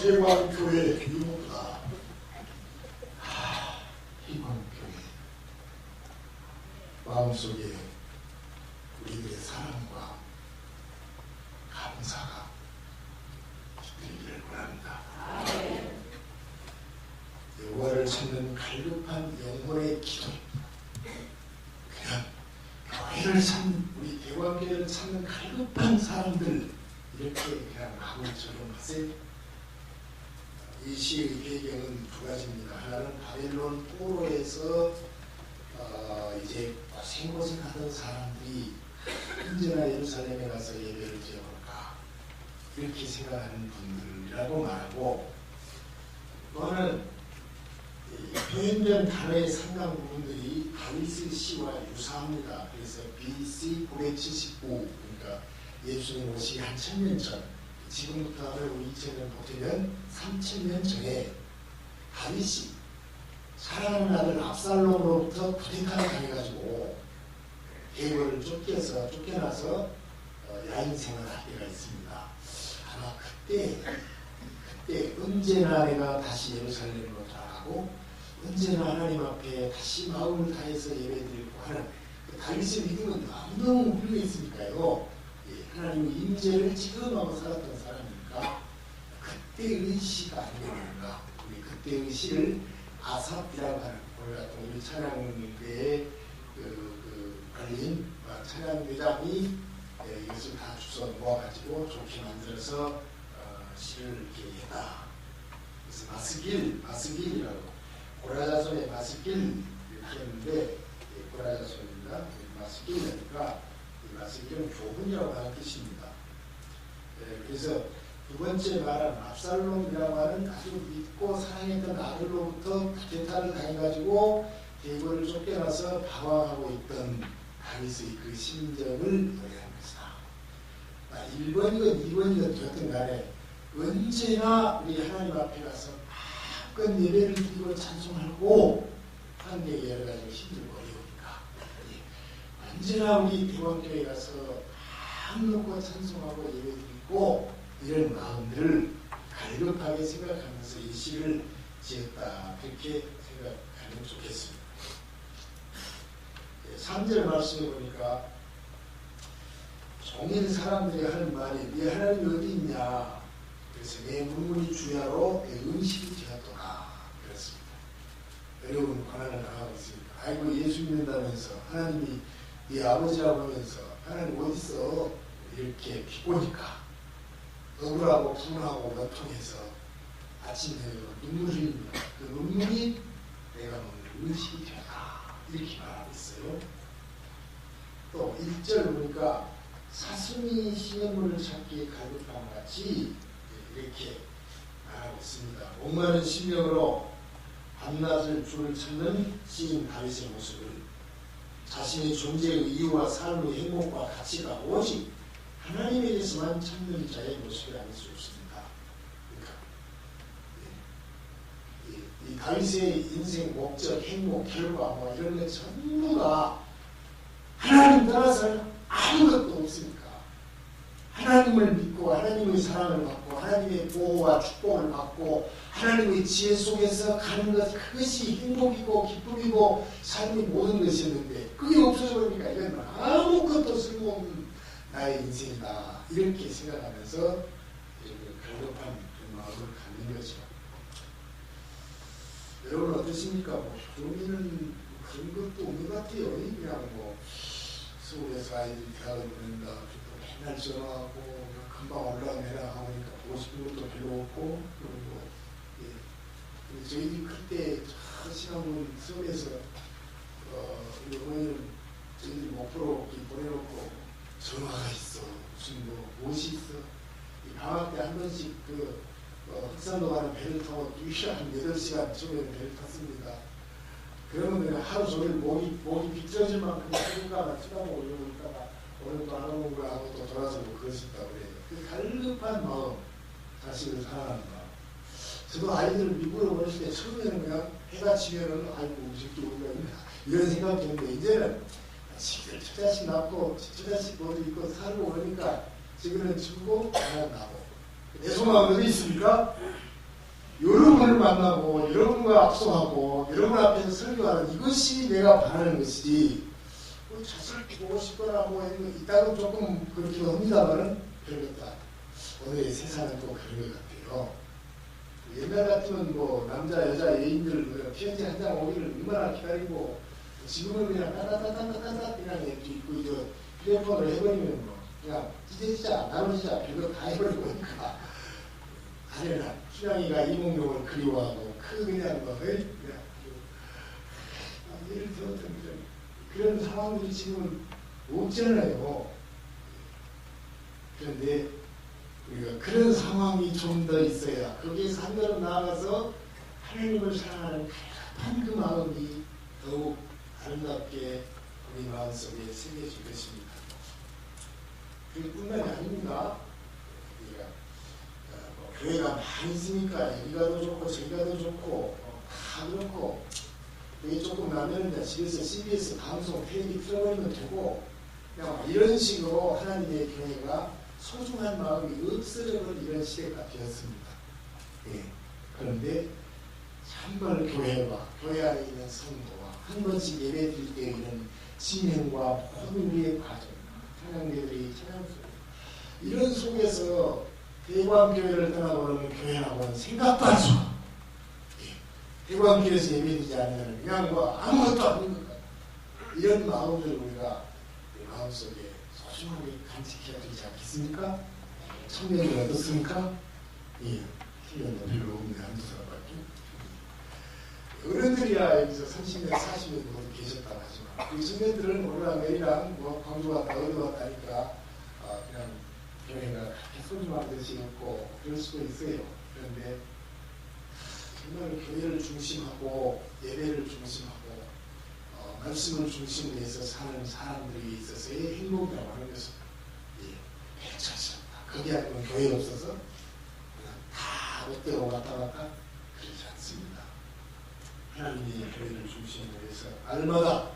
대광교회 유무다. 희망교회 마음속에 우리들의 사랑과 감사가 깃들기를 원합니다. 여호와를 찾는 갈급한 영혼의 기도, 그냥 교회를 찾는, 우리 대광교회를 찾는 갈급한 사람들, 이렇게 그냥 마음처럼 하세요. 이 시의 배경은 두 가지입니다. 하나는 바벨론 포로에서 이제 고생하던 사람들이 언제나 예루살렘에 가서 예배를 드려볼까, 이렇게 생각하는 분들이라고 말하고, 또 하나는 표현된 단어의 상당 부분들이 다윗의 시와 유사합니다. 그래서 BC 979, 그러니까 예수님 오시기 한 1000년 전, 지금부터 하면 2000년 보태면 3000년 전에 다윗이 사랑하는 아들 압살롬으로부터 쿠데타를 당해가지고 대궐을 쫓겨나서 야인 생활을 할 때가 있습니다. 아마 그때 언제나 내가 다시 예루살렘으로 돌아가고 언제나 하나님 앞에 다시 마음을 다해서 예배드리고 하는 그 다윗의 믿음은 너무너무 훌륭했으니까요. 하나님의 임재를 체험하고 살았던 사람이니까 그때의 시가 아니겠는가. 우리 그때의 시를 아삽이라고 하는, 오늘 같은 우리 찬양대에 걸린 찬양대장이 이것을 다 주워 모아가지고 좋게 만들어서 시를 이렇게 했다. 그래서 마스길이라고, 고라자손의 마스길 이렇게 했는데, 고라자손입니다. 마스길이니까 이 마스길은 교훈이라고 하는 뜻입니다. 그래서 두 번째 말한 압살롬이라고 하는 아주 믿고 사랑했던 아들로부터 쿠데타를 당해가지고 대궐을 쫓겨나서 방황하고 있던 다윗의 그 심정을 노래한 것이다. 1번이건 2번이건 되었든 간에 언제나 우리 하나님 앞에 가서 마음껏 예배를 드리고 찬송하고 하는 게 여러 가지 힘들고 어려우니까 언제나 우리 대광교회 가서 마음 놓고 찬송하고 예배 드리고 이런 마음들을 갈급하게 생각하면서 이 시를 지었다, 그렇게 생각하면 좋겠습니다. 3절 말씀에 보니까 종일 사람들이 하는 말이 네 하나님이 어디 있냐, 그래서 내 문문이 주야로 내 음식이 되었더라, 그렇습니다. 어려운 고난을 당하고 있으니까 아이고 예수 믿는다면서 하나님이 네 아버지라고 하면서 하나님 어디 있어, 이렇게 비꼬니까 억울하고 분하고 원통해서 아침 저녁으로 눈물을 흘립니다. 그 눈물이 내가 먹는 음식이 되었다, 이렇게 말하고 있어요. 또 1절 보니까 사슴이 시냇물을 찾기에 갈급함 같이 이렇게 말하고 있습니다. 목마른 심령으로 밤낮을 주를 찾는 시인 다윗의 모습을, 자신의 존재의 이유와 삶의 행복과 가치가 오직 하나님에게서만 찾는 자의 모습이 아닐 수 없습니다. 그러니까 이 다윗의 인생 목적, 행복, 결과 뭐 이런 것 전부가 하나님 떠나서 아무것도 없으니까 하나님을 믿고 하나님의 사랑을 받고 하나님의 보호와 축복을 받고 하나님의 지혜 속에서 가는 것, 그것이 행복이고 기쁨이고 삶의 모든 것이었는데 그게 없어져 버리니까 이건 아무것도 쓸모없는 나의 인생이다, 이렇게 생각하면서 갈급한 마음을 갖는 거죠. 여러분 어떠십니까? 뭐 교민은 그런 것도 없는 것 같아요. 그냥 뭐 서울에서 아이들 대학을 보낸다, 맨날 전화하고 금방 올라오내라 하니까 보고 싶은 것도 별로 없고, 그리고 저희들이 그때 저 시간은 서울에서 우리 어머니는 저희들이 목포로 보내놓고 전화가 있어, 무슨 무엇이 있어, 이 방학 때 한 번씩 흑산도 가는 배를 타고 한 8시간 처음에 배를 탔습니다. 그러면 내가 하루 종일 목이 비틀어질 만큼 누군가가 쳐다보고 이러고 있다가 오늘 또 안 오는 거 하고 또 돌아서 그러셨다고 그래요. 그 갈급한 마음, 자식을 사랑하는 마음. 저도 아이들을 미국으로 보냈을 때 처음에는 그냥 해가 지면은 아이고 우리 새끼 우리가 이런 생각이 드는데, 이제는 저 자식 낳고 저 자식 어디 있고 살고 그러니까 지금은 주고 하나 나고 내 소망은 어디 있습니까? 여러분을 만나고 여러분과 악수하고 여러분 앞에서 설교하는 이것이 내가 바라는 것이지 자식을 보고 싶거나 뭐 이따금 조금 그렇기도 합니다만은 그런 것도 아니에요. 오늘의 세상은 또 그런 것 같아요. 옛날 같으면 뭐 남자 여자 애인들 편지 한 장 오기를 얼마나 기다리고 지금은 그냥 따따따따따따 그냥 있고 휴대폰으로 해버리면 뭐 그냥 찢어지자 나눠지자 별거 다 해버리고 그러니까 아내나 희랑이가 이몽룡을 그리워하고 그냥 뭐 예를 들었던 그런 상황들이 지금 없잖아요. 그런데 우리가 그런 상황이 좀 더 있어야 거기에서 한 걸음 나아가서 하나님을 사랑하는 가득한 그 마음이 더욱 아름답게 우리 마음속에 새겨질 것입니다. 그뿐만이 아닙니다. 우리가 교회가 많이 있으니까 여기가 더 좋고 저기가 더 좋고 다 그렇고 그게 조금 나면 집에서 CBS 방송 테레비 틀어버리면 되고 그냥 이런 식으로 하나님의 교회가 소중한 마음이 없어져버린 이런 시대가 되었습니다. 예. 그런데 정말 교회와 교회 안에 있는 성도와 한 번씩 예배 드릴 때 이런 진행과 모든 우리의 과정 찬양대들이 찬양 소리 이런 속에서 대광교회를 떠나보는 교회라고는 생각도 할 수가 없고 대광교회에서 예배드리지 않으면 그냥 뭐 아무것도 아닌 것 같아요. 이런 마음들을 우리가 우리 마음속에 소중하게 간직해야 되지 않겠습니까? 청년들 어떻습니까? 예, 청년도 별로 없네 한두 사람밖에. 어른들이야 여기서 30년 40년 모두 계셨다고 하지만 그 청년들은 오르락 내리락 뭐 광주 왔다 어디 왔다니까 그냥 교회가 소중한 듯이 없고 그럴 수도 있어요. 그런데 정말 교회를 중심하고 예배를 중심하고 말씀을 중심으로 해서 사는 사람들이 있어서의 행복이라고 하는 것은 괜찮습니다. 거기 아니면 교회 없어서 그냥 다 롯데로 왔다 갔다 그러지 않습니다. 하나님이 교회를 중심으로 해서 날마다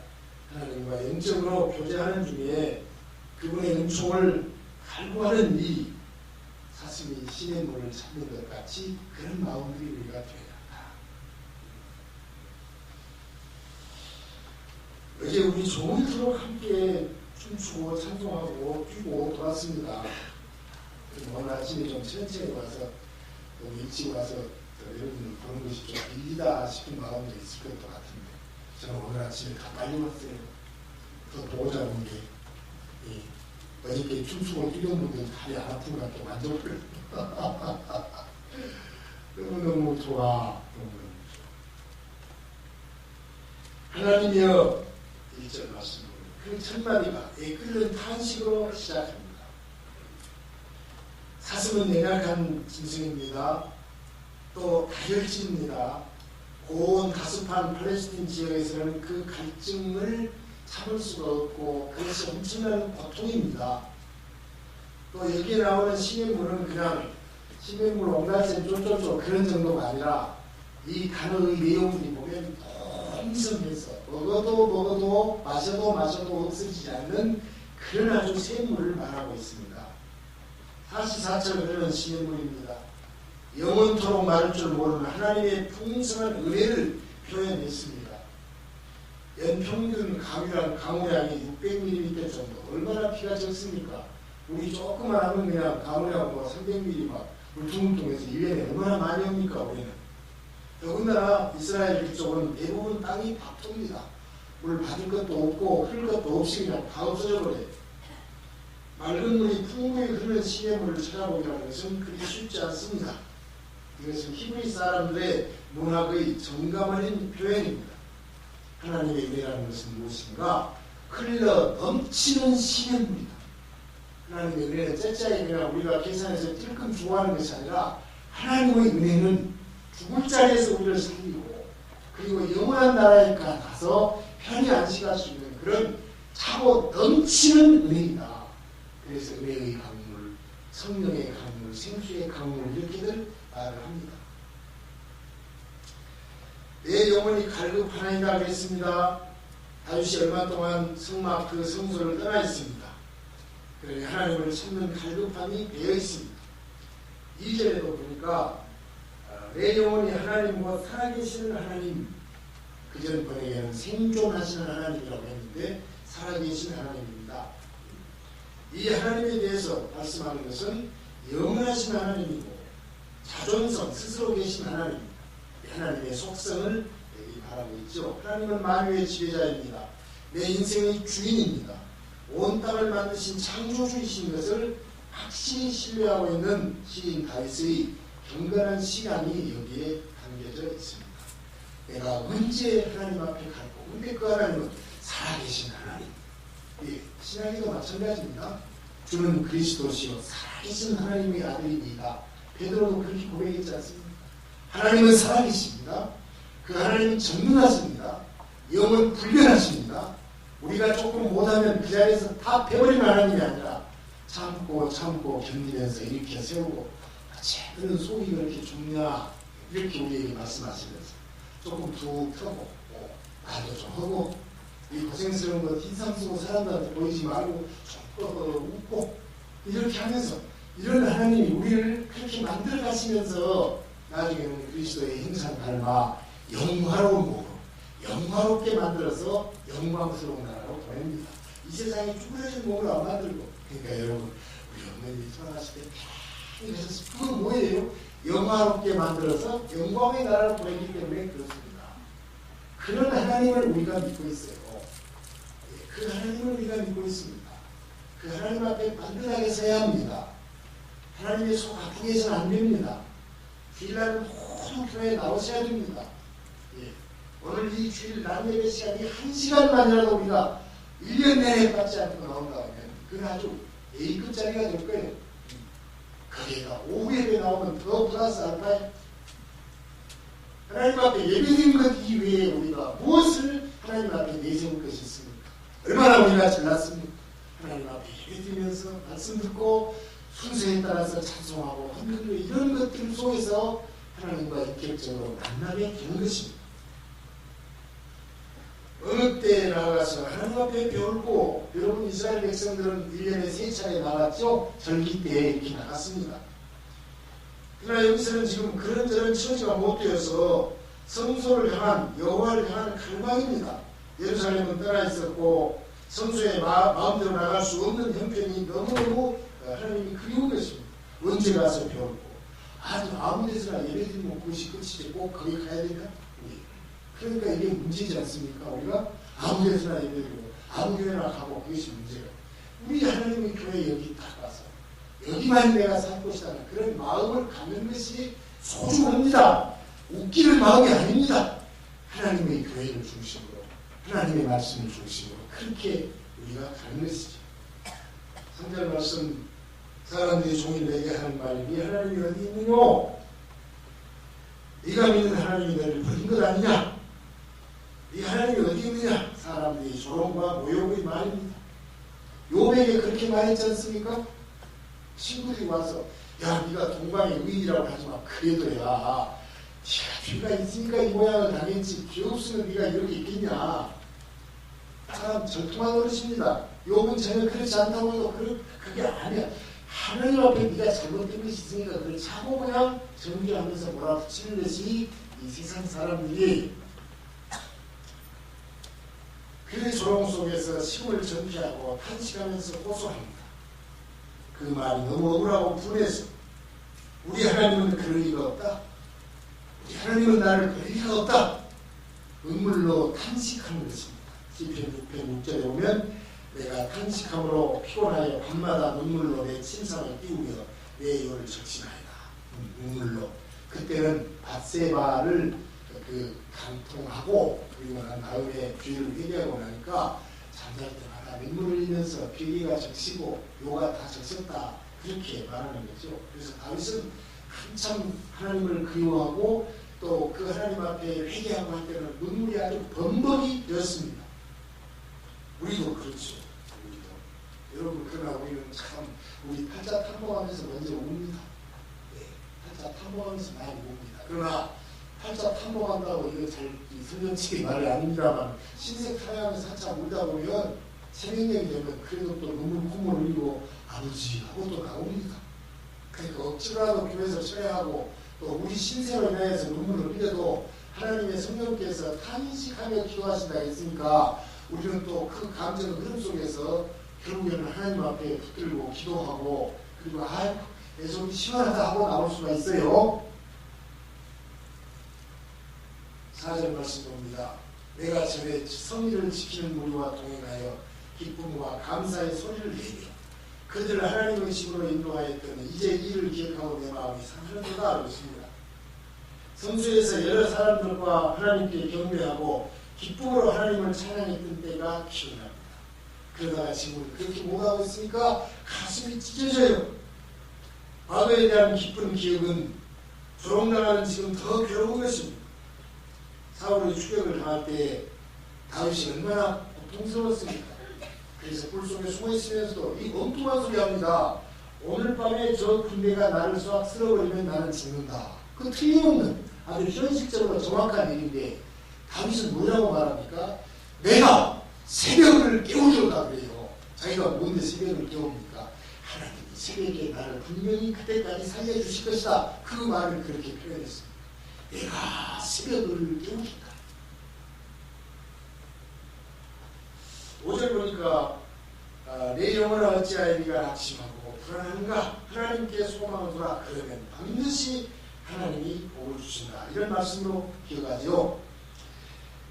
하나님과 영적으로 교제하는 중에 그분의 은총을 갈구하는 이 사슴이 신의 물을 찾는 것 같이 그런 마음들이 우리가 되어야 한다. 어제 우리 종일토록 함께 춤추고 찬송하고 뛰고 돌았습니다. 오늘 아침에 좀 천천히 와서 너무 일찍 와서 여러분을 보는 것이 좀 밀리다 싶은 마음도 있을 것 같은데 저는 오늘 아침에 더 빨리 왔어요. 더 보고자 하는 게 어저께 춤추고 뛰던 분들 다리 안 아픈 것 같고 만져버려요. 너무너무 좋아. 하나님이여 1절 말씀으로 그 첫마디가 끓는 탄식으로 시작합니다. 사슴은 냉각한 짐승입니다. 또 다혈질입니다. 고온 가습한 팔레스틴 지역에서는 그 갈증을 참을 수가 없고 그것이 엄청난 고통입니다. 또 여기에 나오는 시냇물은 그냥 시냇물 온갖셈 쫄쫄쫄 그런 정도가 아니라 이 단어의 내용들이 보면 풍성해서 먹어도 마셔도 없어지지 않는 그런 아주 샘물을 말하고 있습니다. 사시사철 흐르는 시냇물입니다. 영원토록 마를 줄 모르는 하나님의 풍성한 은혜를 표현했습니다. 연평균 강우량이 600mm 정도. 얼마나 피가 적습니까? 우리 조금만 하면 그냥 강우량 300mm 막 울퉁불퉁해서 1년에 얼마나 많이 옵니까 우리는. 더군다나 이스라엘 그쪽은 대부분 땅이 밥통입니다. 물 받을 것도 없고 흘 것도 없이 그냥 다 없어져 버려요. 맑은 물이 풍부히 흐르는 시냇물을 찾아보기라는 것은 그리 쉽지 않습니다. 이것은 히브리 사람들의 문학의 정감어린 표현입니다. 하나님의 은혜라는 것은 무엇인가? 흘러 넘치는 시냇물이다. 하나님의 은혜는 째짜이 그냥 우리가 계산해서 찔끔 좋아하는 것이 아니라 하나님의 은혜는 죽을 자리에서 우리를 살리고 그리고 영원한 나라에 가서 편히 안식할 수 있는 그런 차고 넘치는 은혜이다. 그래서 은혜의 강물, 성령의 강물, 생수의 강물 이렇게들 말을 합니다. 내 영혼이 갈급하나이다 그랬습니다. 다윗이 얼마 동안 성막 그 성소를 떠나 있습니다. 그래 하나님을 찾는 갈급함이 배어 있습니다. 2절에도 보니까 내 영혼이 하나님과 살아계시는 하나님, 그전 번역에는 생존하시는 하나님이라고 했는데 살아계신 하나님입니다. 이 하나님에 대해서 말씀하는 것은 영원하신 하나님이고 자존성, 스스로 계신 하나님, 하나님의 속성을 여기 말하고 있죠. 하나님은 만유의 지배자입니다. 내 인생의 주인입니다. 온 땅을 만드신 창조주이신 것을 확실히 신뢰하고 있는 시인 다윗의 경건한 시간이 여기에 담겨져 있습니다. 내가 언제 하나님 앞에 갈고, 근데 그 하나님은 살아계신 하나님. 예, 신앙에도 마찬가지입니다. 주는 그리스도시요 살아계신 하나님의 아들입니다. 베드로도 그렇게 고백했지 않습니까? 하나님은 살아계십니다. 그 하나님은 전능하십니다. 영은 불변하십니다. 우리가 조금 못하면 그 자리에서 다 패버리는 하나님이 아니라 참고 견디면서 일으켜 세우고, 쟤들은 속이 그렇게 좁냐, 이렇게 우리에게 말씀하시면서 조금 툭 트고 말도 좀 하고, 이 고생스러운 거 흰상 쓰고 사람들한테 보이지 말고 좀 웃고, 이렇게 하면서 이런 하나님이 우리를 그렇게 만들어 가시면서 나중에는 그리스도의 형상 닮아 영화로운 몸으로 영화롭게 만들어서 영광스러운 나라로 보냅니다. 이 세상에 쭈그러진 몸을 안 만들고, 그러니까 여러분, 우리 어머니 돌아가실 때 그래서 그건 뭐예요? 영화롭게 만들어서 영광의 나라를 보내기 때문에 그렇습니다. 그런 하나님을 우리가 믿고 있어요. 그 하나님을 우리가 믿고 있습니다. 그 하나님 앞에 반듯하게 서야 합니다. 하나님의 속 아프게 해서는 안 됩니다. 주일날 모든 교회에 나오셔야 됩니다. 예. 오늘 이 주일 낮 예배 시간이 1시간만이라도 우리가 1년 내내 받지 않고 나온다 하면 그건 아주 A급짜리가 될 거예요. 거기에다 오후 예배 나오면 더 플러스 알파요. 하나님 앞에 예배드린 것 이외에 우리가 무엇을 하나님 앞에 내세울 것이 있습니까? 얼마나 우리가 잘났습니까? 하나님 앞에 예배드리면서 말씀 듣고 순서에 따라서 찬송하고 헌금도 이런 것들 속에서 하나님과 인격적으로 만나게 되는 것입니다. 어느 때 나가서 하나님 앞에 배울고, 여러분 이스라엘 백성들은 1년에 3차례 나갔죠. 절기 때 이렇게 나갔습니다. 그러나 여기서는 지금 그런저런 처지가 못 되어서 성소를 향한, 여호와를 향한 갈망입니다. 예루살렘은 떠나 있었고 성소에 마음대로 나갈 수 없는 형편이 너무너무 하나님이 그리운 것입니다. 언제 가서 배울고, 아무 데서나 예배드리면 그것이 끝이지 꼭 거기 가야 되나? 그러니까 이게 문제지 않습니까? 우리가 아무 데서나 예배드리고 아무 교회나 가고 그것이 문제예요. 우리 하나님의 교회 여기 딱 가서 여기만 내가 살 것이다, 그런 마음을 갖는 것이 소중합니다. 웃기는 마음이 아닙니다. 하나님의 교회를 중심으로, 하나님의 말씀을 중심으로 그렇게 우리가 가는 것이죠. 3절 말씀, 사람들이 종일 내게 하는 말이 하나님이 어디 있느냐? 네가 믿는 하나님이 너를 버린 것 아니냐? 네 하나님이 어디 있느냐? 사람들이 조롱과 모욕의 말입니다. 욥에게 그렇게 말했지 않습니까? 친구들이 와서, 야, 네가 동방의 의인이라고 하지마. 그래도 야, 죄가 있으니까 이 모양을 당했지, 죄 없으면 네가 이렇게 있겠냐? 사람 절통한 어르신입니다. 욥은 전혀 그렇지 않다고 해도 그게 아니야. 하나님 앞에 네가 잘못된 것이 있으니까 그걸 차고 그냥 정죄하면서 몰아붙이는 것이 이 세상 사람들이 그 조롱 속에서 심을 전폐하고 탄식하면서 호소합니다. 그 말이 너무 억울하고 분해서, 우리 하나님은 그럴 리가 없다. 우리 하나님은 나를 그럴 리가 없다. 눈물로 탄식하는 것입니다. 시편 6편 6절에 보면 내가 탄식함으로 피곤하여 밤마다 눈물로 내 침상을 띄우며 내 열을 적신하이다. 눈물로. 그때는 밧세바를 간통하고, 그리고 난 다음에 죄를 회개하고 나니까 잠잘 때마다 눈물을 흘리면서 베개가 적시고 요가 다 적셨다, 그렇게 말하는 거죠. 그래서 다윗은 한참 하나님을 그리워하고 또 그 하나님 앞에 회개하고 할 때는 눈물이 아주 범벅이 되었습니다. 우리도 그렇죠. 여러분, 그러나 우리는 참, 우리 팔자 탐복하면서 먼저 웁니다. 네, 팔자 탐복하면서 많이 웁니다. 그러나 팔자 탐복한다고 이거 잘 설명치기 말이 아닙니다만, 신색 타양하면서 한참 울다 보면 새벽녘이 되면 그래도 또 눈물 콧물 흘리고 아버지 하고 또 나옵니다. 그러니까 억지로라도 교회에서 철회하고 또 우리 신세로 인하여서 눈물을 흘려도 하나님의 성령께서 탄식하며 기도하신다 했으니까 우리는 또 그 감정 흐름 속에서 결국에는 하나님 앞에 붙들고 기도하고 그리고 아이고 내 속이 시원하다 하고 나올 수가 있어요. 4절 말씀 봅니다. 내가 전에 성의를 지키는 무리와 동행하여 기쁨과 감사의 소리를 내며 그들을 하나님의 집으로 인도하였더니 이제 이를 기억하고 내 마음이 상하도다 하고 있습니다. 성수에서 여러 사람들과 하나님께 경배하고 기쁨으로 하나님을 찬양했던 때가 기억납니다. 그러다가 지금 그렇게 못하고 있으니까 가슴이 찢어져요. 과거에 대한 기쁜 기억은 조롱당하는 지금 더 괴로운 것입니다. 사울의 추격을 당할 때 다윗이 얼마나 고통스러웠습니까? 그래서 굴 속에 숨어 있으면서도 이 엉뚱한 소리 합니다. 오늘 밤에 저 군대가 나를 쏘아 쓸어버리면 나는 죽는다. 그 틀림없는 아주 현실적으로 정확한 일인데 다윗은 뭐라고 말합니까? 내가 새벽을 깨우려다 그래요. 자기가 뭔데 새벽을 깨웁니까? 하나님이 새벽에 나를 분명히 그때까지 살려주실 것이다. 그 말을 그렇게 표현했습니다. 내가 새벽을 깨우겠다. 5절 보니까 내 영혼을 어찌하여 네가 낙심하고 불안한가? 하나님께 소망을 두라. 그러면 반드시 하나님이 복을 주신다. 이런 말씀으로 기억하죠.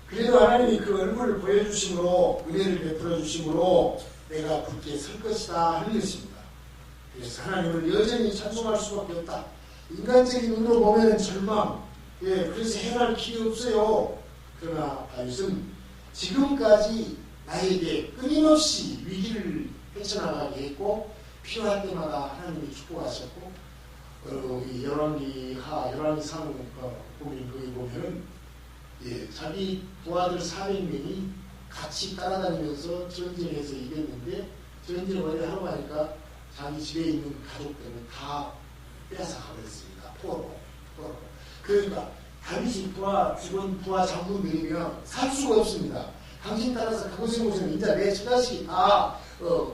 그래도 하나님이 그 얼굴을 보여주심으로 은혜를 베풀어 주심으로 내가 굳게 설 것이다 하는 것입니다. 그래서 하나님을 여전히 찬송할 수밖에 없다. 인간적인 눈으로 보면 절망, 그래서 해갈 길이 없어요. 그러나 다윗은 지금까지 나에게 끊임없이 위기를 헤쳐나가게 했고 필요할 때마다 하나님이 축복하셨고 열왕기상 보면 거기 보면은 자기 부하들 400명이 같이 따라다니면서 전쟁에서 이겼는데 전쟁을 원래 하고 하니까 자기 집에 있는 가족들을 다 빼앗아가버렸습니다. 포로. 그러니까 다윗이 죽은 부하 장군들이면 살 수가 없습니다. 당신 따라서 그곳에 오시면 이제 내 처자식이 다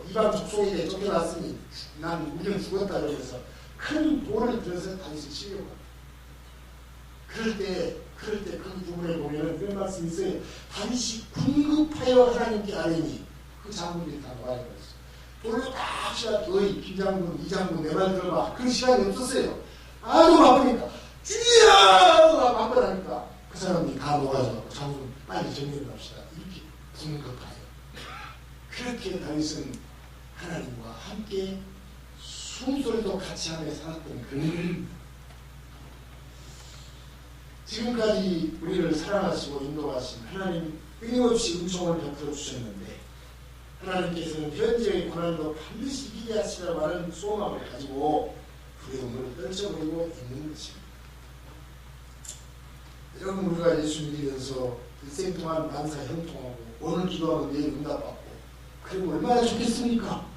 이방 족속에게 쫓겨났으니 난 우리는 죽었다 그러면서 큰 돌을 들어서 다윗을 치려고 합니다. 그럴 때 그 부분에 보면은 그런 말씀이 있어요. 다윗이 궁급하여 하나님께 아뢰니 그 장군들이 다 놓아버렸어요. 돌로 딱 시간 너희 김장군, 이장군 내 말 들어봐. 그 시간이 없었어요. 아주 바쁘니까 주여! 바쁘다니까 그 사람들이 다 놓아서 장군 빨리 정리를 합시다. 이렇게 궁급하여. 그렇게 다윗은 하나님과 함께 숨소리도 같이 하며 살았던 그는 지금까지 우리를 사랑하시고 인도하신 하나님 끊임없이 은총을 베풀어 주셨는데 하나님께서는 현재의 고난도 반드시 이기게 하시라고 하는 소망을 가지고 두려움을 떨쳐버리고 있는 것입니다. 여러분 우리가 예수 믿으면서 일생 동안 만사 형통하고 오늘 기도하면 내일 응답받고 그리고 얼마나 좋겠습니까?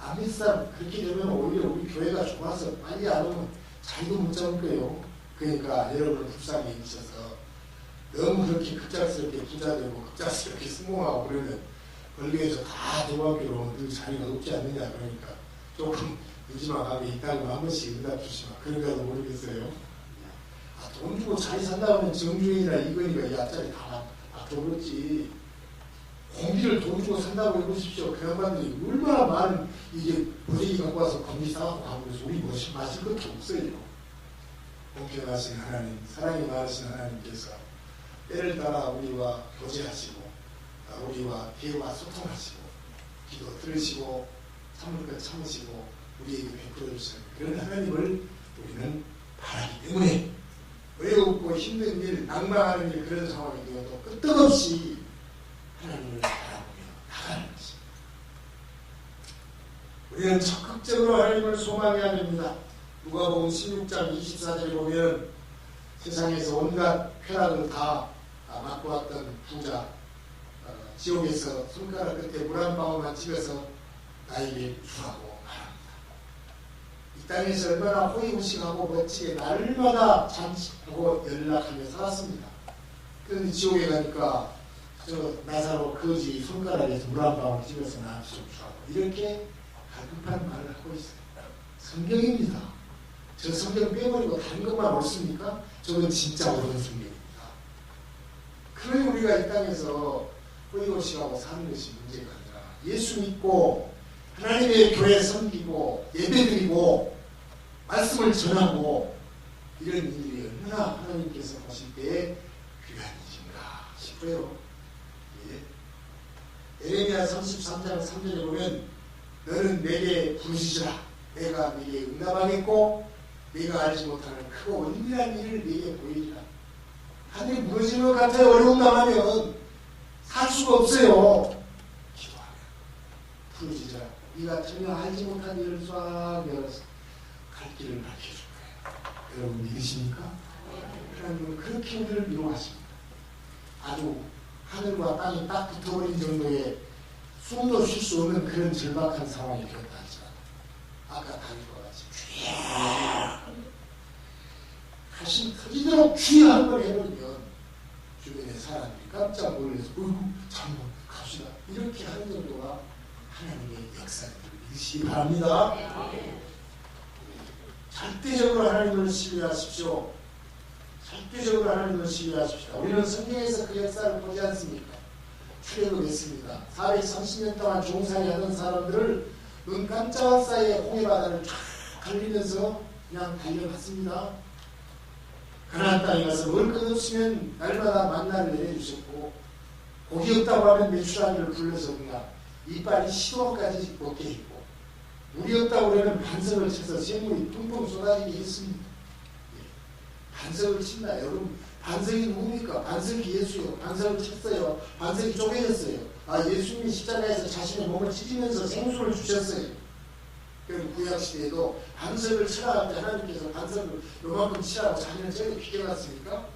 아멘 사람 그렇게 되면 오히려 우리 교회가 좋아서 빨리 안 오면 자기도 못 잡을 거예요. 그러니까 여러분을 불쌍히 여기셔서 너무 그렇게 급작스럽게 부자되고 급작스럽게 성공하고 그러면 벌교에서 다 대학교로 오면 늘 자리가 높지 않느냐. 그러니까 조금 늦지막 하면 이따금 한 번씩 응답 주시면 그런가도 모르겠어요. 돈 주고 자리 산다고 하면 정주행이나 이건희가 이 앞자리 다 맡아버렸지. 공기를 돈 주고 산다고 해보십시오. 그 양반들이 얼마나 많은 이게 보재기 갖고 와서 공기 싸갖고 가고 그래서 우리 마실 것도 없어요. 공평하신 하나님, 사랑이 많으신 하나님께서 때를 따라 우리와 교제하시고 우리와 대화 소통하시고 기도 들으시고 참을 것 참으시고 우리에게 베풀어 주시는 그런 하나님을 우리는 바라기 때문에 어렵고 힘든 일, 낭망하는 일 그런 상황이 되어도 끄떡없이 하나님을 바라보며 나가는 것입니다. 우리는 적극적으로 하나님을 소망해야 됩니다. 누가복음 16장 24절에 보면 세상에서 온갖 쾌락을 다 맛보았던 부자 지옥에서 손가락 끝에 물 한 방울만 찍어서 나에게 주라고 말합니다. 이 땅에서 얼마나 호의호식하고 멋지게 날마다 잔치하고 연락하며 살았습니다. 그런데 지옥에 가니까 저 나사로 거지 손가락에서 물 한 방울 찍어서 나한테 좀 주라고 이렇게 갈급한 말을 하고 있어요. 성경입니다. 저 성경 빼버리고 다른 것만 옳습니까? 저건 진짜 옳은 성경입니다. 그러니 우리가 이 땅에서 뿌리고시하고 사는 것이 문제가 아니라 예수 믿고 하나님의 교회 섬기고 예배드리고 말씀을 전하고 이런 일들이 얼마나 하나님께서 보실 때에 귀한 일인가 싶어요. 예. 에레미야 33장 3절에 보면 너는 내게 부르시라. 내가 네게 응답하겠고 네가 알지 못하는 크고 은밀한 일을 네게 보이리라. 하늘이 무너지는 것 같아요. 어려움 당하면 살 수가 없어요. 기도하면 부르짖으라. 네가 전혀 알지 못한 일을 쫙 열어서 갈 길을 밝혀줄 거예요. 여러분 믿으십니까? 하나님은 그렇게 우리를 미워하십니다. 아주 하늘과 땅이 딱 붙어버린 정도의 숨도 쉴 수 없는 그런 절박한 상황이 되었다 할지라도 아까 다윗과 같이 가슴 터지도록 귀한 걸 해버리면 주변의 사람들이 깜짝 놀라서 어이구 잘못 갑시다 이렇게 하는 정도가 하나님의 역사를 믿으시기 바랍니다. 절대적으로 하나님을 신뢰하십시오. 절대적으로 하나님을 신뢰하십시오. 우리는 성경에서 그 역사를 보지 않습니까? 출애굽했습니다. 430년 동안 종살이 하던 사람들을 눈 깜짝할 사이에 홍해바다를 쫙 갈리면서 그냥 달려갔습니다. 가나안 땅에 가서 먹을 것 없으면 날마다 만나를 내려주셨고 고기 없다고 하면 메추라기를 불러서 그냥 이빨이 시도까지 못게 했고 물이 없다고 그러면 반석을 쳐서 샘물이 뚱뚱 쏟아지게 했습니다. 예. 반석을 친다. 여러분 반석이 누굽니까? 반석이 예수요. 반석을 쳤어요. 반석이 쪼개졌어요. 예수님이 십자가에서 자신의 몸을 찢으면서 생수를 주셨어요. 그리고 구약시대에도 반석을 치라고 할 때 하나님께서 반석을 요만큼 치라고 자신을 저기 비켜놨습니까?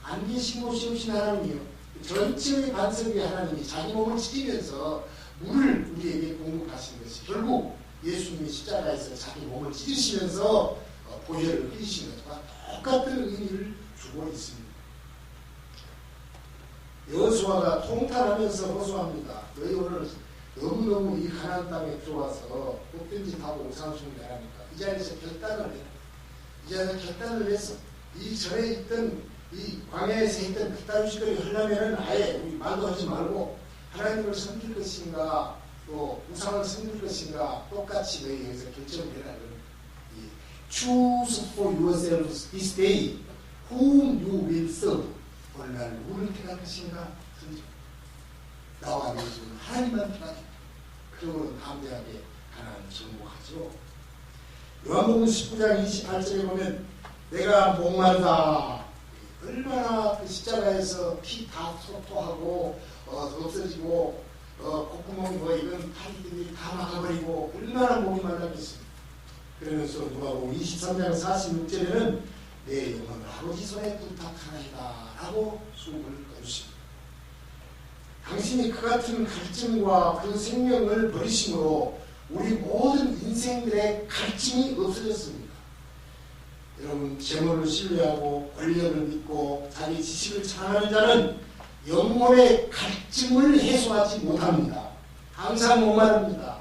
안 계신 곳이 없신 하나님이요. 전체의 반석 위에 하나님이 자기 몸을 찢으면서 물을 우리에게 공급하신 것이 결국 예수님이 십자가에서 자기 몸을 찢으시면서 보혈을 흘리신 것과 똑같은 의미를 주고 있습니다. 여호수아가 통탄하면서 호소합니다. 너희 오늘 너무너무 이 가나안 땅에 들어와서 꽃든지 타고 우상숭배 하니까 이 자리에서 결단을 해. 이 자리에서 결단을 해서 이 전에 있던 이 광야에서 있던 그딴 짓거리 하려면은 아예 우리 말도 하지 말고 하나님을 섬길 것인가 또 우상을 섬길 것인가 똑같이 너희 여기서 결정을 해라. Choose for yourselves this day whom you will serve. 오늘날 누구를 택할 것인가? 나와 너희 중에 하나님만 택하겠다. 그러고 담대하게 하나님을 정복하죠. 요한복음 19장 28절에 보면 내가 목마르다. 얼마나 그 십자가에서 피 다 소토하고 없어지고 콧구멍이 이건 파리들이 다 막아버리고 얼마나 목이 말랐겠습니까? 그러면서 누가복음 23장 46절에는 내 영혼을 아버지 손에 부탁하나이다 라고 수고를 거두십니다. 당신이 그 같은 갈증과 그 생명을 버리심으로 우리 모든 인생들의 갈증이 없어졌습니다. 여러분 재물을 신뢰하고 권력을 믿고 자기 지식을 자랑하는 자는 영혼의 갈증을 해소하지 못합니다. 항상 목마릅니다.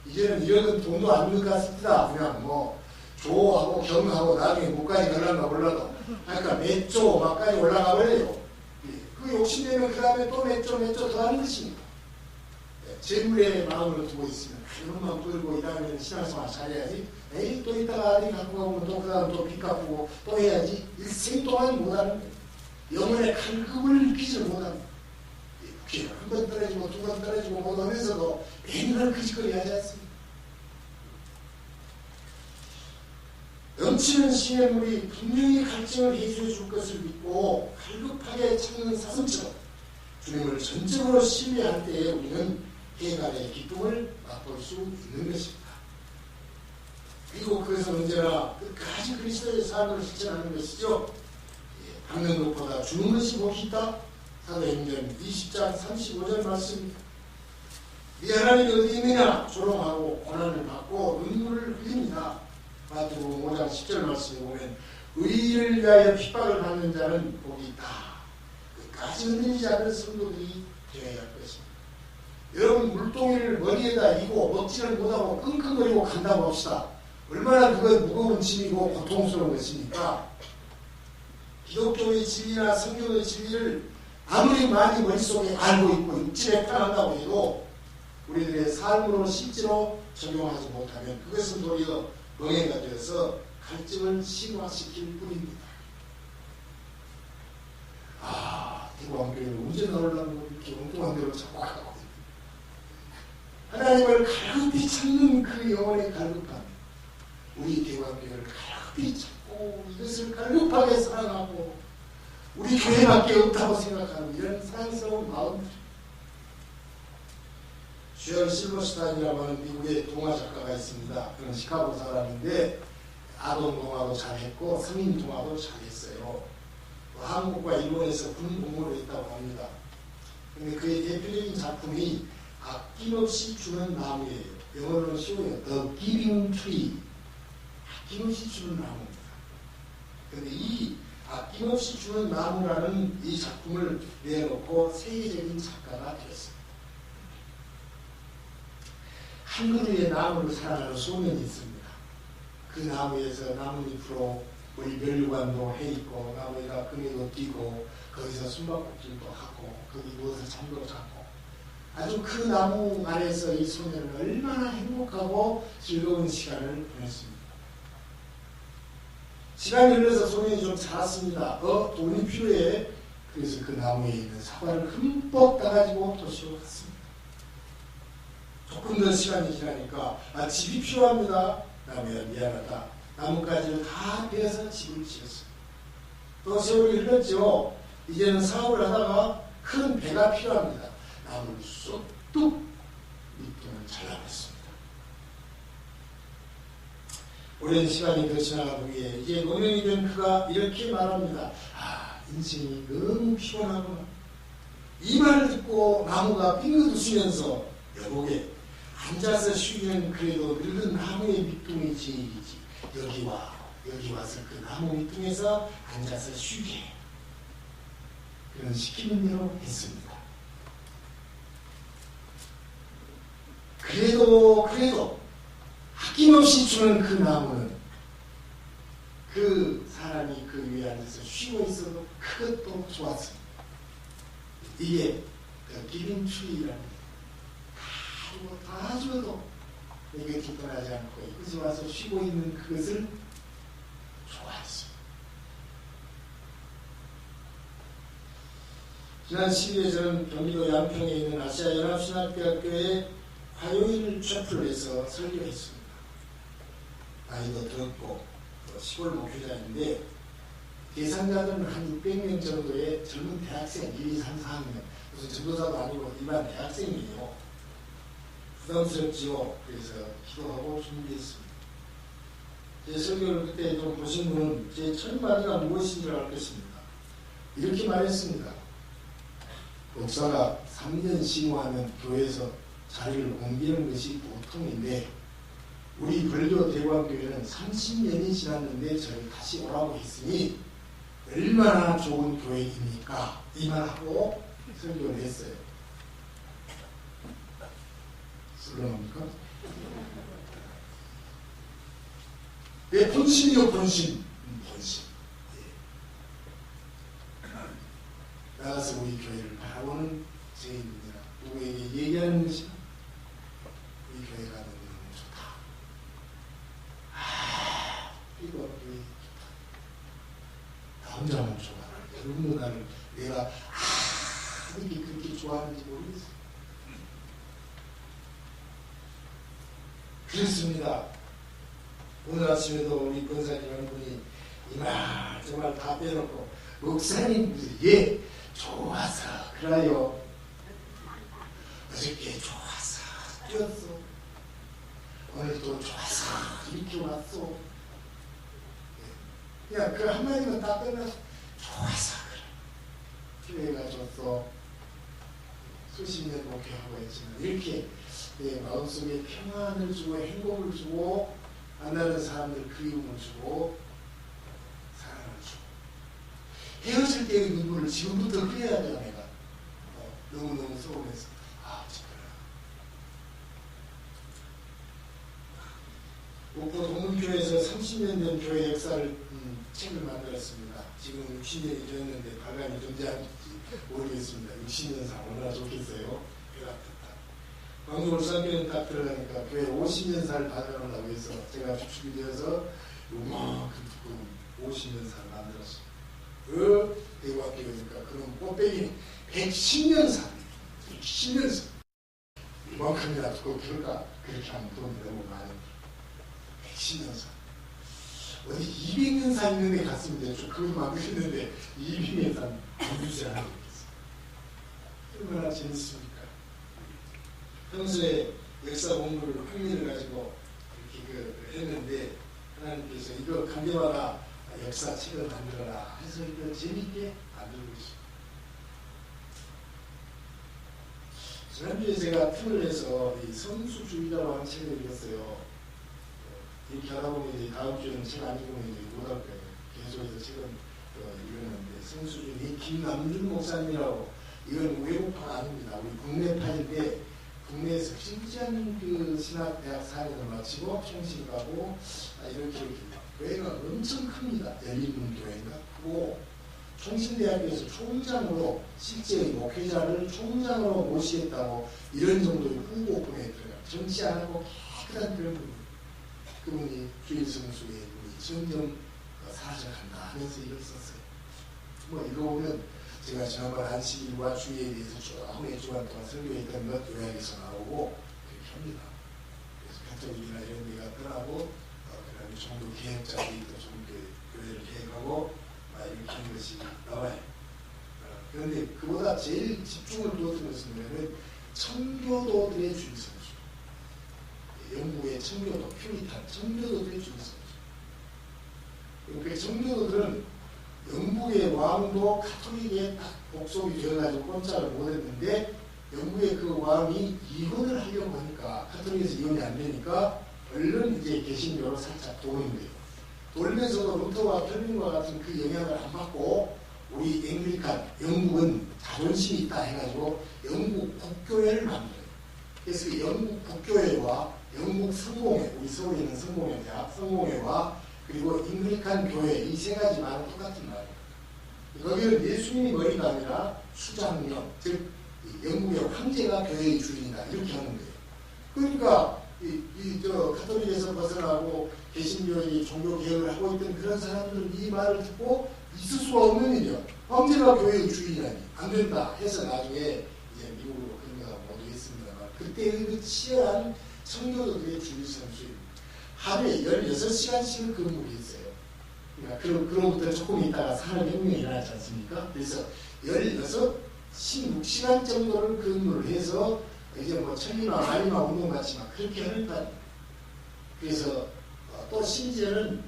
이제는 이런 돈도 안 들 것 같습니다. 그냥 조하고 경하고 나중에 목까지 갈란가 몰라도 그러니까 몇 조 막까지 올라가 버려요. 그 욕심내면 그 다음에 또 몇 조 더 하는 것입니다. 재물의 마음을 두고 있으면 이것만 끌고 이 다음에는 신앙생활 잘해야지. 에이 또 이따가 아들이 갖고 가면 또 그 다음 또 빚 갚고 또 해야지. 일생 동안 못하는 거예요. 영혼의 갈급을 느끼지 못합니다. 한 번 떨어지고 두 번 떨어지고 못하면서도 맨날 그짓거리 하지 않습니다. 넘치는 시냇물이 분명히 갈증을 해소해 줄 것을 믿고 갈급하게 찾는 사슴처럼 주님을 전적으로 신뢰할 때에 우리는 해갈의 기쁨을 맛볼 수 있는 것입니다. 그리고 그것은 언제나 끝까지 그리스도의 삶을 실천하는 것이죠. 받는 것보다 주는 것이 복이 있다. 사도행전 20장 35절 말씀입니다. 네 하나님이 어디 있느냐? 조롱하고 고난을 받고 눈물을 흘립니다. 마태복음 5장 10절 말씀에 보면 의를 위하여 핍박을 받는 자는 복이 있다. 끝까지 흔들리지 않는 성도들이 되어야 할 것입니다. 여러분 물동이를 머리에다 이고 먹지를 못하고 끙끙거리고 간다고 합시다. 얼마나 그건 무거운 짐이고 고통스러운 것입니까? 기독교의 진리나 성경의 진리를 아무리 많이 머릿속에 알고 있고 육질에 편한다고 해도 우리들의 삶으로 실제로 적용하지 못하면 그것은 도리어 멍해가 되어서 갈증을 심화시킬 뿐입니다. 대구왕교회를 언제 나오려고 이렇게 엉뚱한 대로 자꾸 가고 하나님을 갈급히 찾는 그 영혼의 갈급함, 우리 대구왕교회를 갈급히 찾고 이것을 갈급하게 사랑하고 우리 교회밖에 없다고 생각하는 이런 사랑스러운 마음들. 슈얼 실버스타인이라고 하는 미국의 동화 작가가 있습니다. 그는 시카고 사람인데 아동 동화도 잘했고 성인 동화도 잘했어요. 한국과 일본에서 군 복무를 했다고 합니다. 근데 그의 대표적인 작품이 아낌없이 주는 나무예요. 영어로는 쉬워요. The Giving Tree. 아낌없이 주는 나무입니다. 근데 이 아낌없이 주는 나무라는 이 작품을 내놓고 세계적인 작가가 되었습니다. 한 그루의 나무를 사랑하는 소년이 있습니다. 그 나무에서 나뭇잎으로 우리 멸류관도 해있고 나무에다 끈에도 띄고 거기서 숨바꼭질도 하고 거기 누워서 잠도 자고 아주 그 나무 아래에서 이 소년은 얼마나 행복하고 즐거운 시간을 보냈습니다. 시간이 흘러서 소년이 좀 자랐습니다. 돈이 필요해. 그래서 그 나무에 있는 사과를 흠뻑 따가지고 도시로 갔습니다. 조금 더 시간이 지나니까 집이 필요합니다. 나무야 미안하다. 나뭇가지를 다 베어서 집을 지었습니다. 또 세월이 흘렀죠. 이제는 사업을 하다가 큰 배가 필요합니다. 나무를 쏙뚝 밑동을 잘라냈습니다. 오랜 시간이 더 지나간 후에 이제 노년이 된 그가 이렇게 말합니다. 인생이 너무 피곤하구나. 이 말을 듣고 나무가 빙긋 웃으면서 여보게 앉아서 쉬기는 그래도 늙은 나무의 밑둥이 제일이지. 여기 와서 그 나무 밑둥에서 앉아서 쉬게. 그런 시키는 대로 했습니다. 그래도 아낌없이 주는 그 나무는 그 사람이 그 위에 앉아서 쉬고 있어도 그것도 좋았습니다. 이게 기빙 추리라는 다 줘도 내게 뒷떠나지 않고 이곳에 와서 쉬고 있는 그것을 좋아했습니다. 지난 12일에 저는 경기도 양평에 있는 아시아연합신학대학교에 화요일 채플에서 설교했습니다. 나이도 들었고 시골 목회자인데 대상자들은 한 600명 정도의 젊은 대학생 1, 2, 3, 4학년 무슨 전도사도 아니고 일반 대학생이에요. 부담스럽지요. 그래서 기도하고 준비했습니다. 제 설교를 그때 좀 보신 분은 제 첫 마디가 무엇인 줄 알 것입니다. 이렇게 말했습니다. 목사가 3년 신고하면 교회에서 자리를 옮기는 것이 보통인데 우리 벌교 대구교회는 30년이 지났는데 저를 다시 오라고 했으니 얼마나 좋은 교회입니까? 이 말하고 설교를 했어요. 썰렁합니까? 내 본심이요, 본심. 나가서 우리 교회를 바라보는 죄인입니다. 누구에게 얘기하는 것이 우리 교회가 너무 좋다. 이거 교회 나 혼자만 좋아하는 여러분도 나를 내가 이게 그렇게 좋아하는지 모르겠어. 그렇습니다. 오늘 아침에도 우리 권사님 한 분이 이말 정말 다 빼놓고 목사님 예 좋아서 그래요. 어저께 좋아서 뛰었어. 오늘도 좋아서 이렇게 왔어. 그냥 그 한마디만 다 끝나서 좋아서 그래. 교회가 줬어. 수십 년 목회하고 했지만 이렇게 내 마음속에 평안을 주고 행복을 주고 만나는 사람들 그리움을 주고 사랑을 주고 헤어질 때의 눈물을 지금부터 흘려야 돼요. 내가 너무너무 서운해서 정말 목포 동문교회에서 30년 된 교회 역사를 책을 만들었습니다. 지금 60년이 되었는데 발간이 존재하는지 모르겠습니다. 60년상 얼마나 좋겠어요. 배가 탔다. 광주 울산교회는 딱 들어가니까 교회 50년사를 발간하려고 해서 제가 주축이 되어서 요만큼 두꺼운 50년사를 만들었습니다. 그 대구학교니까 그럼 꽃배기는 110년사 110년사 이만큼이나 두고 그럴까? 그렇게 하면 돈이 너무 많은데 110년사 어디 200년사 있는 데 갔으면 좀 그거 만드셨는데 200년사 만들지 않았겠어. 얼마나 재밌습니까? 평소에 역사 공부를 흥미를 가지고 이렇게 했는데 하나님께서 이거 간대마다 역사 책을 만들어라 해서 이거 재밌게 만들고 있습니다. 지난주에 제가 틈을 내서 이 성수주의라고 하는 책을 읽었어요. 이렇게 하다 보면 이제 다음 주에는 책 안 읽으면 이제 못할 거예요. 계속해서 책은 읽었는데 성수주의 김남준 목사님이라고 이건 외국파가 아닙니다. 우리 국내파인데 국내에서 진지한 그 신학대학 4년을 마치고 총신 가고 이렇게 교회가 엄청 큽니다. 열린문 교회가 크고 총신대학교에서 총장으로 실제 목회자를 총장으로 모시겠다고 이런 정도의 후보군에 들어가 정치 안 하고 깨끗한 그런 분 그분이 주일성수의 분이 점점 사라져간다 하면서 이걸 썼어요. 뭐 이거 보면 제가 지난번 안식일과 주의에 대해서 쭉 4주간 동안 설교했던 것 요약에서 나오고 그렇게 합니다. 그래서 가톨릭이나 이런 데가 떠나고 그다음에 종교 개혁자들이 또 종교회를 개혁하고 이렇게 하는 것이 나와요. 그런데 그보다 제일 집중을 두었던 것은 뭐냐면 청교도들의 주일성수. 영국의 청교도, 퓨리탄, 청교도들의 주일성수. 그 청교도들은 영국의 왕도 가톨릭에 딱 복속이 되어가지고 꼼짝을 못했는데 영국의 그 왕이 이혼을 하려고 하니까 가톨릭에서 이혼이 안 되니까 얼른 이제 개신교로 살짝 도는 거예요. 돌면서도 루터와 켈빈과 같은 그 영향을 안 받고 우리 앵글리칸 영국은 자존심이 있다 해가지고 영국 국교회를 만들어요. 그래서 그 영국 국교회와 영국 성공회, 우리 서울에 있는 성공회 대학 성공회와 그리고 앵글리칸 교회 이 세 가지 말은 똑같은 말이에요. 거기는 예수님이 머리가 아니라 수장령, 즉 영국의 황제가 교회의 주인이다 이렇게 하는 거예요. 그러니까 가톨릭에서 벗어나고 개신교의 종교 개혁을 하고 있던 그런 사람들은 이 말을 듣고 있을 수가 없는 일이야. 황제가 교회의 주인이라니 안 된다 해서 나중에 이제 미국으로 건너가 모두했습니다만 그때의 그 치열한 청교도들의 주일성수입니다. 하루에 16시간씩을 근무를 했어요. 그러니까 그로부터 조금 있다가 산업혁명이 일어나지 않습니까? 그래서 16시간 정도를 근무를 해서 이제 뭐 천리마 마리마 운동 같이 막 그렇게 하니까 그래서 또 심지어는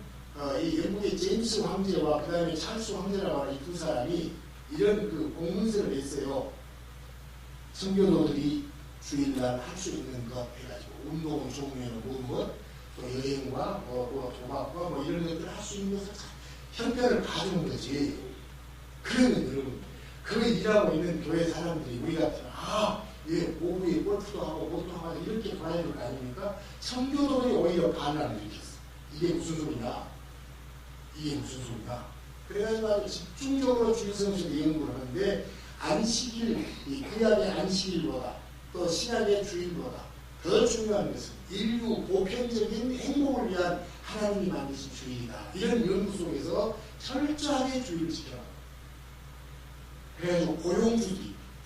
이 영국의 제임스 황제와 그 다음에 찰스 황제라고 하는 이 두 사람이 이런 그 공문서를 냈어요. 성교도들이 주일날 할 수 있는 것 해가지고 운동은 종류는 뭐 또 여행과 뭐 도박과 뭐 이런 것들을 할 수 있는 것을 형편을 봐주는 거지. 그러면 여러분 그거 일하고 있는 교회 사람들이 우리 같은 예, 오후에 골프도 하고 뭐도 하고 이렇게 봐야 될 거 아닙니까? 청교도들이 오히려 반란을 일으켰어. 이게 무슨 소리냐? 이게 무슨 소리냐? 그래가지고 아주 집중적으로 주일성수를 연구를 하는데 안식일, 이 구약의 안식일보다 또 신약의 주일보다 더 중요한 것은 인류 보편적인 행복을 위한 하나님이 만드신 주일이다. 이런 연구 속에서 철저하게 주일을 지켜라. 그래가지고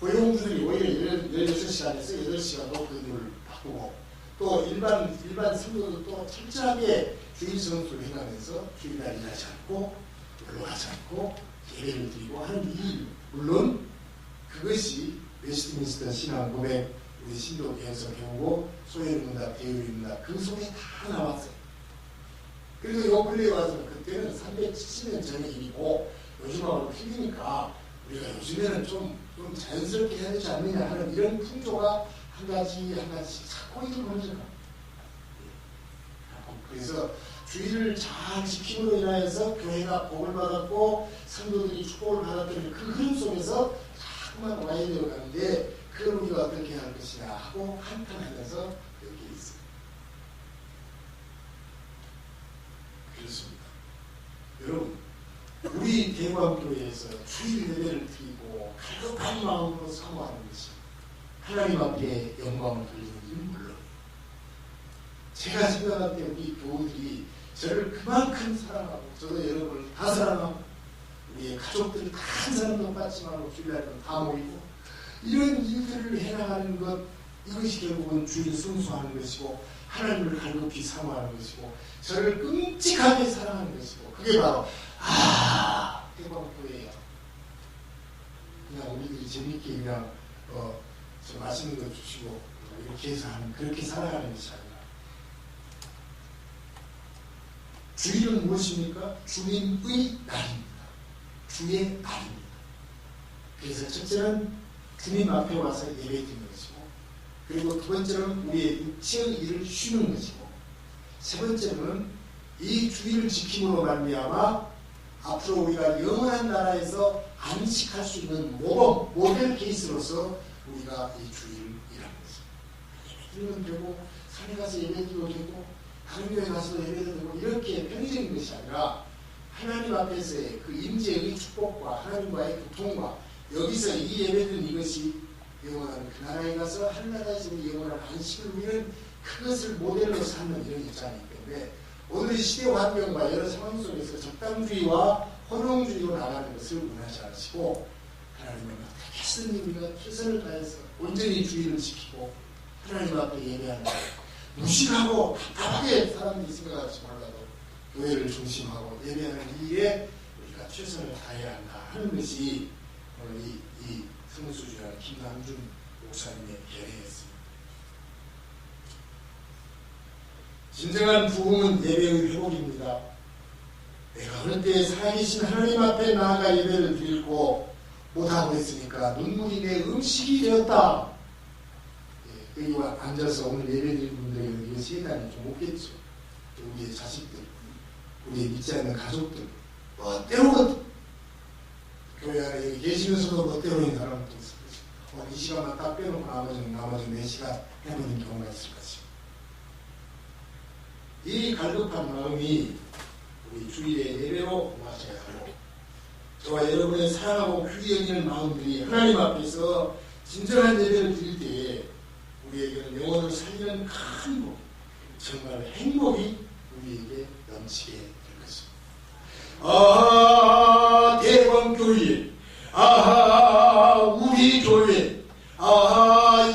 고용주들이 오히려 16시간에서 8시간으로 근무를 바꾸고 또 일반 성도도 또 철저하게 주일 성수를 해가면서 주일날 일하지 않고 올라가지 않고 예배를 드리고 하는 이 물론 그것이 웨스트민스터 신앙 고백 우리 신도 개혁서 배우고 소요문답 대유문답 그 속에 다 나왔어요. 그래서 요 근래에 와서 그때는 370년 전의 일이고 요즘하고 틀리니까 우리가 요즘에는 좀 자연스럽게 해야 되지 않느냐 하는 이런 풍조가 한 가지씩 자꾸 이렇게 번져가. 그래서 주의를 잘 지킴으로 인하여서 교회가 복을 받았고 성도들이 축복을 받았던 그 흐름 속에서 자꾸만 와야 되어 가는데 그걸 우리가 어떻게 할 것이냐 하고 한탄하면서 여기 있어요. 그렇습니다. 여러분, 우리 대광교회에서 주일 예배를 드리고 갈급한 마음으로 사모하는 것이 하나님 앞에 영광을 돌리는 일은 물론, 제가 생각할 때 우리 교우들이 저를 그만큼 사랑하고 저도 여러분을 다 사랑하고 우리의 가족들 다 한 사람도 빠지지 말고 주일날은 다 모이고 이런 일들을 해나가는 것, 이것이 결국은 주일 성수하는 것이고 하나님을 갈급히 사모하는 것이고 저를 끔찍하게 사랑하는 것이고, 그게 바로 대광교회야. 그냥 우리들이 재밌게 그냥 저 맛있는 거 주시고 이렇게 해서 하는, 그렇게 살아가는 것이 아니라, 주일은 무엇입니까? 주님의 날입니다. 주의 날입니다. 그래서 첫째는 주님 앞에 와서 예배드리는 것이고, 그리고 두 번째는 우리의 육체의 일을 쉬는 것이고, 세 번째는 이 주일을 지킴으로 말미암아 앞으로 우리가 영원한 나라에서 안식할 수 있는 모범, 모델 케이스로서 우리가 이 주일을 일하는 것입니다. 예배드리면 되고, 산에 가서 예배드려도 되고, 다른 교회 가서도 예배도 되고, 이렇게 편의적인 것이 아니라 하나님 앞에서의 그 임재의 축복과 하나님과의 교통과 여기서 이 예배드린 이것이 영원한 그 나라에 가서 하늘나라에서 영원한 안식을 누리는 그것을 모델로 삼는 이런 입장이기 때문에 오늘 시대 환경과 여러 상황 속에서 적당주의와 혼용주의로 나가는 것을 원하지 않으시고, 하나님은 어떻게든 우리가 최선을 다해서 온전히 주의를 지키고 하나님 앞에 예배하는 것, 무식하고 답답하게 사람들이 생각하지 말라도 교회를 중심하고 예배하는 일에 우리가 최선을 다해야 한다 하는 것이 오늘 이 성수주야 김남준 목사님의 계례였습니다. 진정한 부흥은 예배의 회복입니다. 내가 어느 때 살아계신 하나님 앞에 나아가 예배를 드리고 못하고 했으니까 눈물이 내 음식이 되었다. 여기 앉아서 오늘 예배 드린 분들에게는 이거 세단이 좀 없겠죠. 우리의 자식들, 우리의 믿지 않는 가족들, 때로는 교회 안에 여기 계시면서도 때로는 사람도 있을 것이고, 이 시간만 딱 빼놓고 나머지 4시간 해보는 경우가 있을 것이고, 이 갈급한 마음이 우리 주일의 예배로 모아져야 하고, 저와 여러분의 사랑하고 귀히 여기는 마음들이 하나님 앞에서 진정한 예배를 드릴 때에 우리에게는 영혼을 살리는 큰 복, 정말 행복이 우리에게 넘치게 될 것입니다. 대광교회, 우리 교회,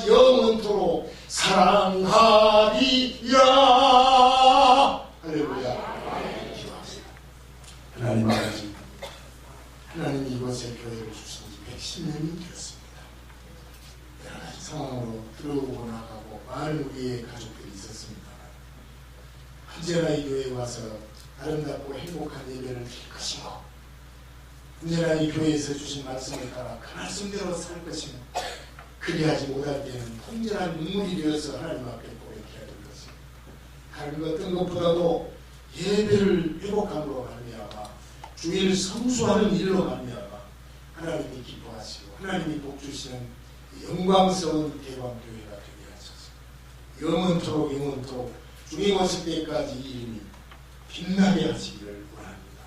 영원토록 사랑하리라. 할렐루야. 기도합시다. 하나님 아버지, 하나님이 이곳에 교회를 주신 지 110년이 되었습니다. 여러 가지 상황으로 들어오고 나가고 많은 우리의 가족들이 있었습니다. 언제나 이 교회에 와서 아름답고 행복한 예배를 드릴 것이고, 언제나 이 교회에서 주신 말씀에 따라 그 말씀대로 살 것이며, 그리하지 못할 때는 통전한 눈물이 되어서 하나님 앞에 고백해야 될 것입니다. 다른 어떤 것보다도 예배를 회복함으로 말미암아 주일 성수하는 일로 말미암아 하나님이 기뻐하시고 하나님이 복주시는 영광스러운 대광교회가 되게 하소서. 영원토록 주님 오실 때까지 이 이름이 빛나게 하시기를 원합니다.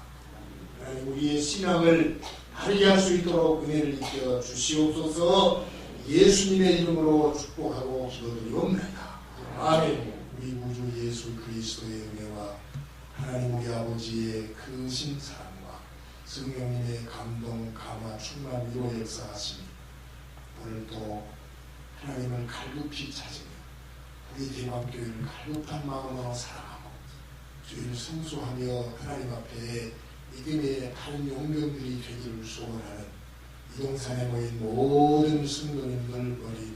하나님, 우리의 신앙을 바르게 할 수 있도록 은혜를 입혀 주시옵소서. 예수님의 이름으로 축복하고 기도드리옵나이다. 아멘. 우리 우주 예수 그리스도의 은혜와 하나님 우리 아버지의 크신 사랑과 성령님의 감동, 감화, 충만, 위로 역사하심이 오늘도 하나님을 갈급히 찾으며 우리 대광교회를 갈급한 마음으로 사랑하고 주의를 성수하며 하나님 앞에 믿음의 다른 용병들이 되기를 소원하는 이동산에 모인 모든 성도님들 머리